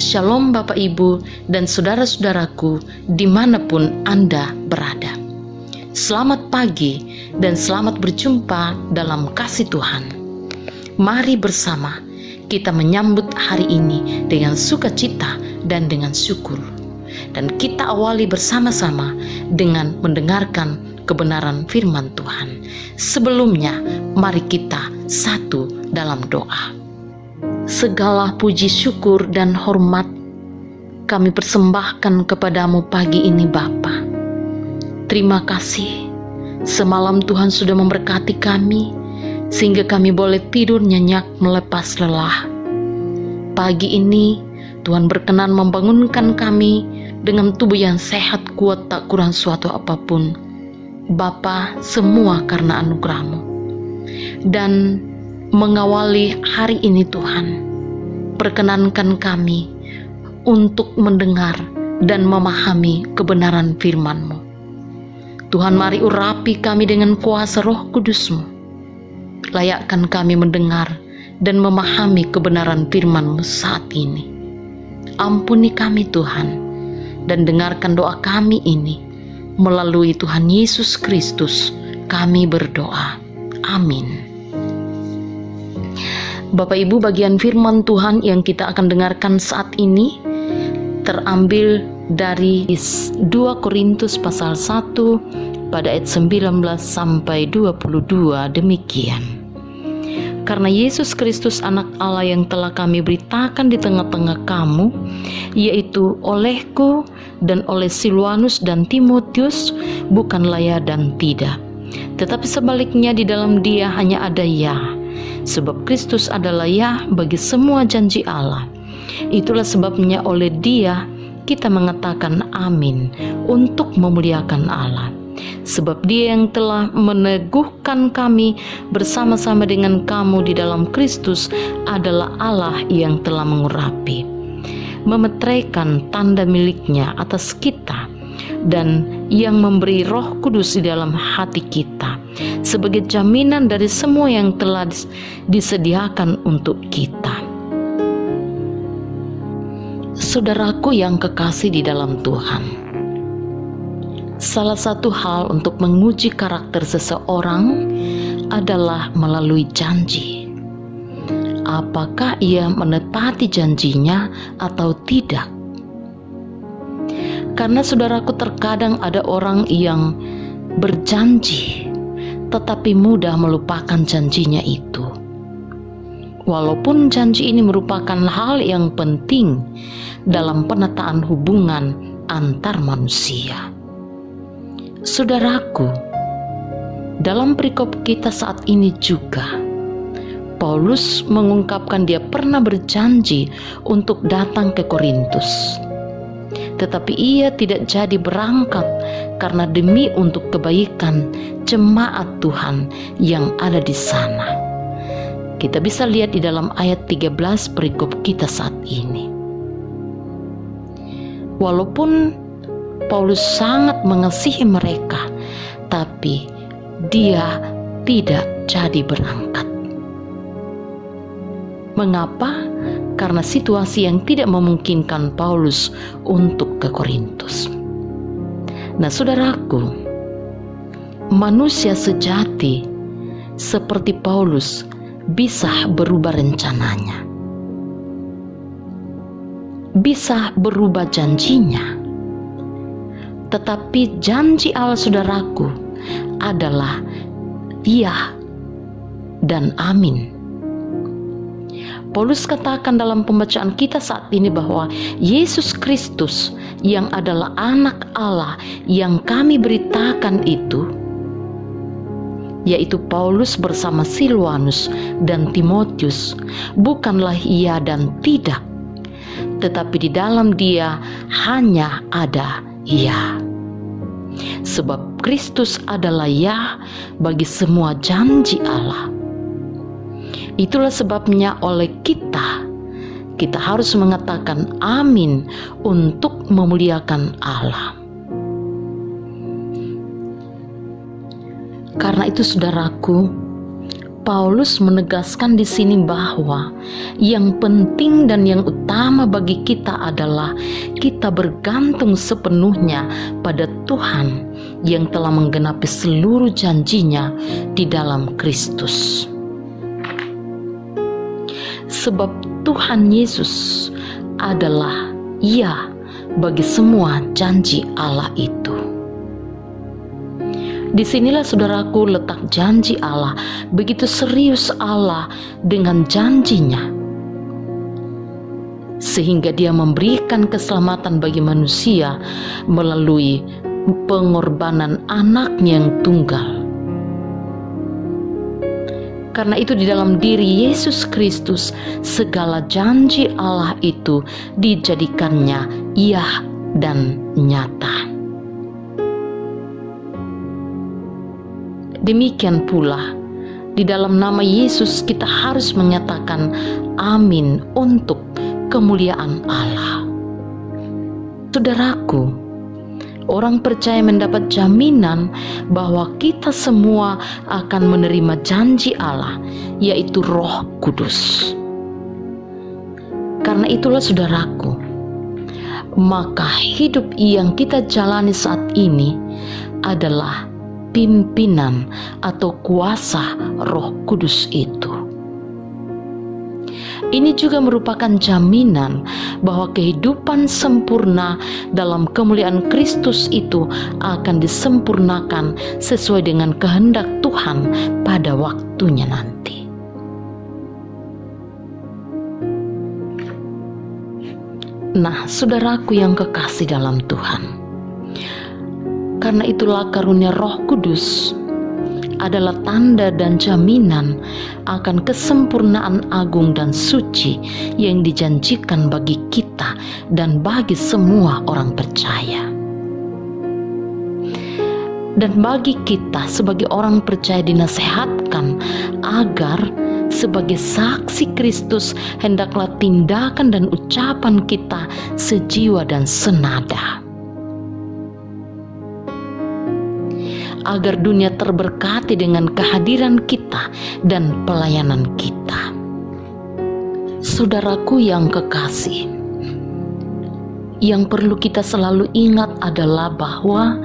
Shalom Bapak Ibu dan saudara-saudaraku dimanapun Anda berada. Selamat pagi dan selamat berjumpa dalam kasih Tuhan. Mari bersama kita menyambut hari ini dengan sukacita dan dengan syukur. Dan kita awali bersama-sama dengan mendengarkan kebenaran firman Tuhan. Sebelumnya, mari kita satu dalam doa. Segala puji syukur dan hormat kami persembahkan kepadamu pagi ini Bapa. Terima kasih semalam Tuhan sudah memberkati kami sehingga kami boleh tidur nyenyak melepas lelah. Pagi ini Tuhan berkenan membangunkan kami dengan tubuh yang sehat, kuat, tak kurang suatu apapun. Bapa, semua karena anugerah-Mu. Dan mengawali hari ini Tuhan, perkenankan kami untuk mendengar dan memahami kebenaran firman-Mu. Tuhan, mari urapi kami dengan kuasa Roh Kudus-Mu. Layakkan kami mendengar dan memahami kebenaran firman-Mu saat ini. Ampuni kami Tuhan, dan dengarkan doa kami ini. Melalui Tuhan Yesus Kristus kami berdoa. Amin. Bapak Ibu, bagian firman Tuhan yang kita akan dengarkan saat ini terambil dari 2 Korintus pasal 1 pada ayat 19 sampai 22 demikian. Karena Yesus Kristus anak Allah yang telah kami beritakan di tengah-tengah kamu, yaitu olehku dan oleh Silwanus dan Timotius, bukanlah ya dan tidak, tetapi sebaliknya di dalam dia hanya ada ya. Sebab Kristus adalah ya bagi semua janji Allah. Itulah sebabnya oleh Dia kita mengatakan amin untuk memuliakan Allah. Sebab Dia yang telah meneguhkan kami bersama-sama dengan kamu di dalam Kristus adalah Allah yang telah mengurapi, memeteraikan tanda miliknya atas kita, dan yang memberi Roh Kudus di dalam hati kita sebagai jaminan dari semua yang telah disediakan untuk kita. Saudaraku yang kekasih di dalam Tuhan, salah satu hal untuk menguji karakter seseorang adalah melalui janji. Apakah ia menepati janjinya atau tidak? Karena saudaraku, terkadang ada orang yang berjanji tetapi mudah melupakan janjinya itu. Walaupun janji ini merupakan hal yang penting dalam penataan hubungan antar manusia. Saudaraku, dalam perikop kita saat ini juga, Paulus mengungkapkan dia pernah berjanji untuk datang ke Korintus. Tetapi ia tidak jadi berangkat karena demi untuk kebaikan jemaat Tuhan yang ada di sana. Kita bisa lihat di dalam ayat 13 perikop kita saat ini. Walaupun Paulus sangat mengasihi mereka, tapi dia tidak jadi berangkat. Mengapa? Karena situasi yang tidak memungkinkan Paulus untuk ke Korintus. Nah, saudaraku, manusia sejati seperti Paulus bisa berubah rencananya, bisa berubah janjinya. Tetapi janji Allah, saudaraku, adalah iya dan amin. Paulus katakan dalam pembacaan kita saat ini bahwa Yesus Kristus yang adalah anak Allah yang kami beritakan itu, yaitu Paulus bersama Silwanus dan Timotius, bukanlah iya dan tidak, tetapi di dalam dia hanya ada iya. Sebab Kristus adalah ya bagi semua janji Allah. Itulah sebabnya oleh kita harus mengatakan amin untuk memuliakan Allah. Karena itu saudaraku, Paulus menegaskan di sini bahwa yang penting dan yang utama pertama bagi kita adalah kita bergantung sepenuhnya pada Tuhan yang telah menggenapi seluruh janjinya di dalam Kristus. Sebab Tuhan Yesus adalah ya bagi semua janji Allah itu. Disinilah saudaraku letak janji Allah, begitu serius Allah dengan janjinya, sehingga Dia memberikan keselamatan bagi manusia melalui pengorbanan anaknya yang tunggal. Karena itu di dalam diri Yesus Kristus segala janji Allah itu dijadikannya iya dan nyata. Demikian pula di dalam nama Yesus kita harus menyatakan amin untuk kemuliaan Allah. Saudaraku, orang percaya mendapat jaminan bahwa kita semua akan menerima janji Allah, yaitu Roh Kudus. Karena itulah saudaraku, maka hidup yang kita jalani saat ini adalah pimpinan atau kuasa Roh Kudus itu. Ini juga merupakan jaminan bahwa kehidupan sempurna dalam kemuliaan Kristus itu akan disempurnakan sesuai dengan kehendak Tuhan pada waktunya nanti. Nah, saudaraku yang kekasih dalam Tuhan, karena itulah karunia Roh Kudus adalah tanda dan jaminan akan kesempurnaan agung dan suci yang dijanjikan bagi kita dan bagi semua orang percaya. Dan bagi kita sebagai orang percaya dinasihatkan agar sebagai saksi Kristus hendaklah tindakan dan ucapan kita sejiwa dan senada, agar dunia terberkati dengan kehadiran kita dan pelayanan kita. Saudaraku yang kekasih, yang perlu kita selalu ingat adalah bahwa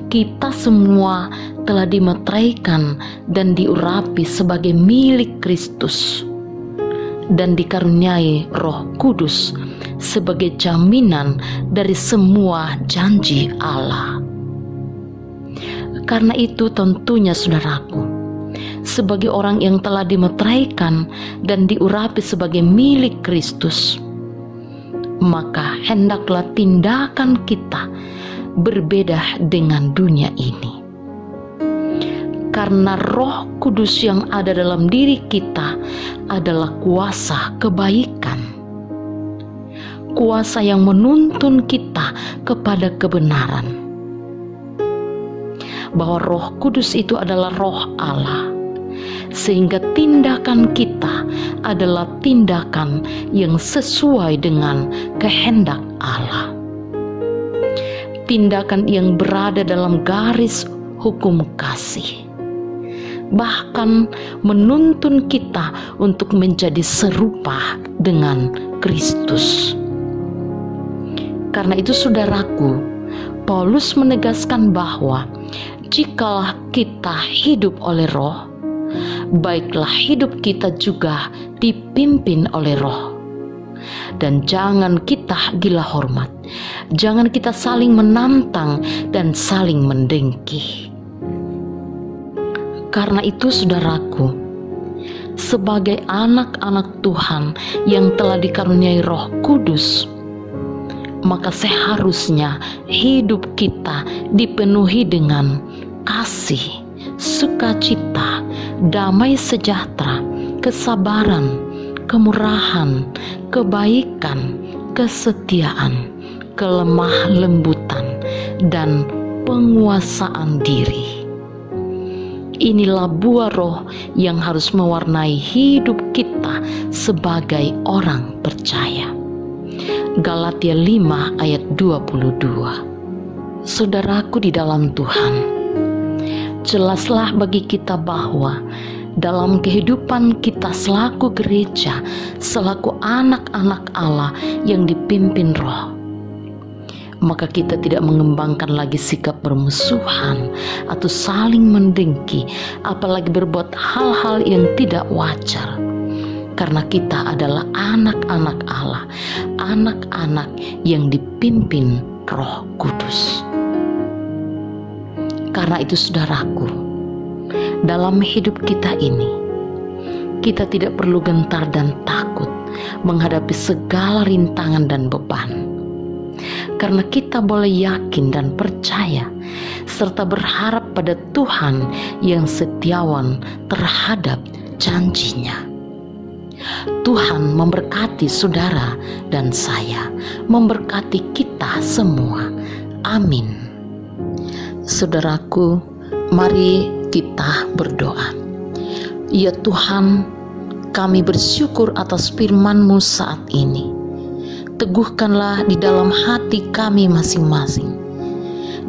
kita semua telah dimeteraikan dan diurapi sebagai milik Kristus dan dikaruniai Roh Kudus sebagai jaminan dari semua janji Allah. Karena itu tentunya saudaraku, sebagai orang yang telah dimeteraikan dan diurapi sebagai milik Kristus, maka hendaklah tindakan kita berbeda dengan dunia ini. Karena Roh Kudus yang ada dalam diri kita adalah kuasa kebaikan, kuasa yang menuntun kita kepada kebenaran, bahwa Roh Kudus itu adalah Roh Allah, sehingga tindakan kita adalah tindakan yang sesuai dengan kehendak Allah, tindakan yang berada dalam garis hukum kasih, bahkan menuntun kita untuk menjadi serupa dengan Kristus. Karena itu saudaraku, Paulus menegaskan bahwa jikalau kita hidup oleh Roh, baiklah hidup kita juga dipimpin oleh Roh. Dan jangan kita gila hormat, jangan kita saling menantang dan saling mendengki. Karena itu saudaraku, sebagai anak-anak Tuhan yang telah dikaruniai Roh Kudus, maka seharusnya hidup kita dipenuhi dengan kasih, sukacita, damai sejahtera, kesabaran, kemurahan, kebaikan, kesetiaan, kelemah lembutan, dan penguasaan diri. Inilah buah Roh yang harus mewarnai hidup kita sebagai orang percaya. Galatia 5 ayat 22. Saudaraku di dalam Tuhan, jelaslah bagi kita bahwa dalam kehidupan kita selaku gereja, selaku anak-anak Allah yang dipimpin Roh. Maka kita tidak mengembangkan lagi sikap bermusuhan atau saling mendengki, apalagi berbuat hal-hal yang tidak wajar. Karena kita adalah anak-anak Allah, anak-anak yang dipimpin Roh Kudus. Karena itu saudaraku, dalam hidup kita ini, kita tidak perlu gentar dan takut menghadapi segala rintangan dan beban. Karena kita boleh yakin dan percaya serta berharap pada Tuhan yang setiawan terhadap janjinya. Tuhan memberkati saudara dan saya, memberkati kita semua. Amin. Saudaraku, mari kita berdoa. Ya Tuhan, kami bersyukur atas firman-Mu saat ini. Teguhkanlah di dalam hati kami masing-masing,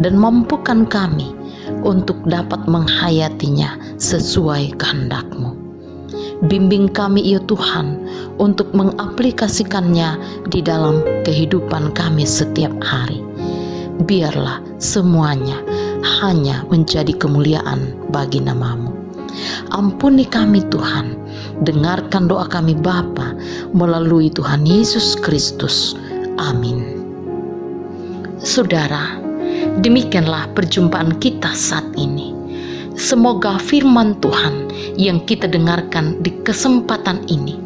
dan mampukan kami untuk dapat menghayatinya sesuai kehendak-Mu. Bimbing kami ya Tuhan untuk mengaplikasikannya di dalam kehidupan kami setiap hari. Biarlah semuanya hanya menjadi kemuliaan bagi nama-Mu. Ampuni kami Tuhan, dengarkan doa kami Bapa melalui Tuhan Yesus Kristus. Amin. Saudara, demikianlah perjumpaan kita saat ini. Semoga firman Tuhan yang kita dengarkan di kesempatan ini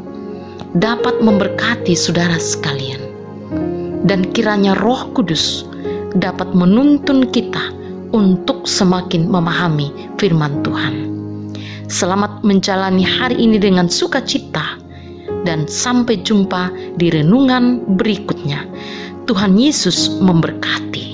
dapat memberkati saudara sekalian, dan kiranya Roh Kudus dapat menuntun kita untuk semakin memahami firman Tuhan. Selamat menjalani hari ini dengan sukacita, dan sampai jumpa di renungan berikutnya. Tuhan Yesus memberkati.